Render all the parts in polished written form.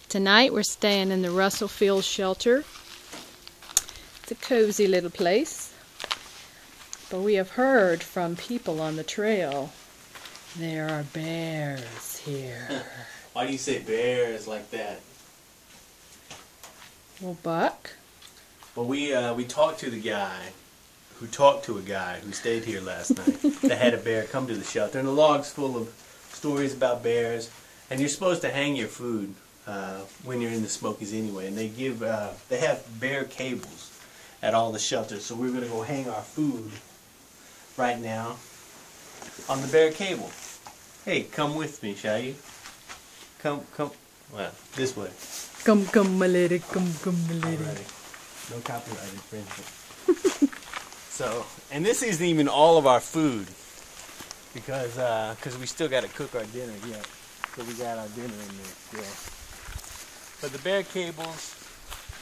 Tonight we're staying in the Russell Field shelter. It's a cozy little place. But we have heard from people on the trail there are bears here. Why do you say bears like that? Well, Buck? Well, we talked to the guy who talked to a guy who stayed here last night that had a bear come to the shelter. And the log's full of stories about bears. And you're supposed to hang your food when you're in the Smokies anyway. And they have bear cables at all the shelters. So we're going to go hang our food right now on the bear cable. Hey, come with me, shall you? Come. Well, this way. Come, my lady, come, my lady. Alrighty. No copyright infringement. So, and this isn't even all of our food because we still got to cook our dinner yet. So we got our dinner in there still. But the bear cables,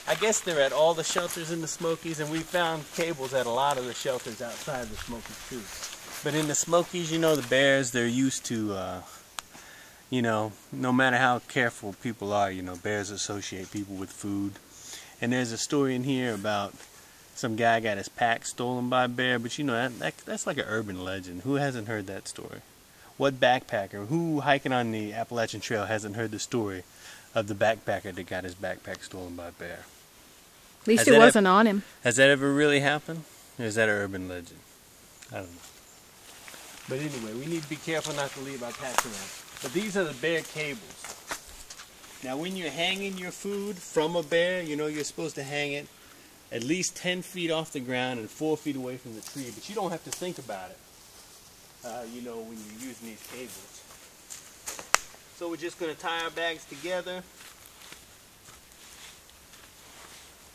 I guess they're at all the shelters in the Smokies, and we found cables at a lot of the shelters outside the Smokies too. But in the Smokies, you know, the bears, they're used to, you know, no matter how careful people are, you know, bears associate people with food. And there's a story in here about some guy got his pack stolen by a bear, but you know, that's like an urban legend. Who hasn't heard that story? What backpacker, who hiking on the Appalachian Trail hasn't heard the story of the backpacker that got his backpack stolen by a bear? At least it wasn't on him. Has that ever really happened? Or is that an urban legend? I don't know. But anyway, we need to be careful not to leave our packs around. But these are the bear cables. Now when you're hanging your food from a bear, you know you're supposed to hang it at least 10 feet off the ground and 4 feet away from the tree. But you don't have to think about it, you know, when you're using these cables. So we're just going to tie our bags together.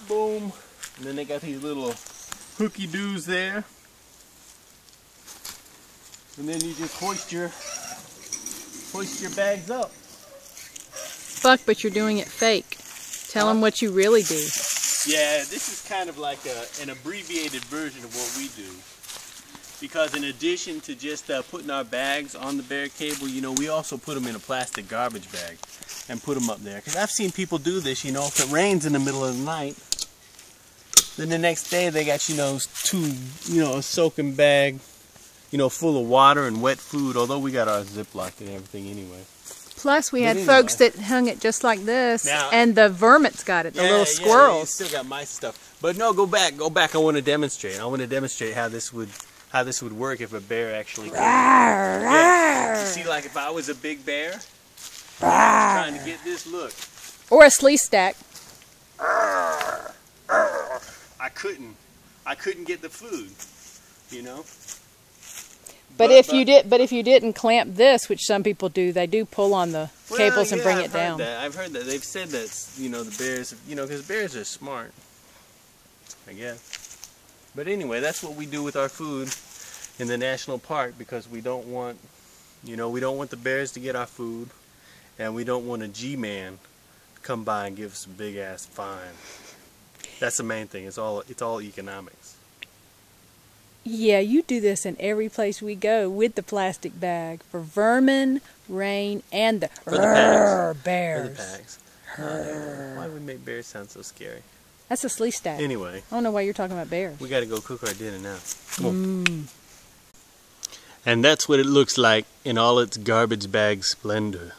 Boom. And then they got these little hooky-doos there. And then you just hoist your bags up. Buck, but you're doing it fake. Tell them what you really do. Yeah, this is kind of like an abbreviated version of what we do. Because in addition to just putting our bags on the bear cable, you know, we also put them in a plastic garbage bag and put them up there. Because I've seen people do this, you know, if it rains in the middle of the night, then the next day they got, you know, a soaking bag, you know, full of water and wet food, although we got our Ziploc and everything anyway. Plus, we had folks that hung it just like this, now, and the vermin's got it, the little squirrels. Yeah, you still got my stuff. But no, go back. I want to demonstrate. I want to demonstrate how this would work if a bear actually came. Yeah. You see, like if I was a big bear, trying to get this look. Or a slee stack. I couldn't get the food, you know. But if you didn't clamp this, which some people do, they do pull on the cables and bring it down. I've heard that. They've said that, you know, the bears, you know, because bears are smart, I guess. But anyway, that's what we do with our food in the national park, because we don't want, you know, we don't want the bears to get our food, and we don't want a G-man to come by and give us a big ass fine. That's the main thing. It's all economics. Yeah, you do this in every place we go with the plastic bag for vermin, rain, and the bears. For the packs. Why would we make bears sound so scary? That's a slee stack. Anyway. I don't know why you're talking about bears. We got to go cook our dinner now. Come on. And that's what it looks like in all its garbage bag splendor.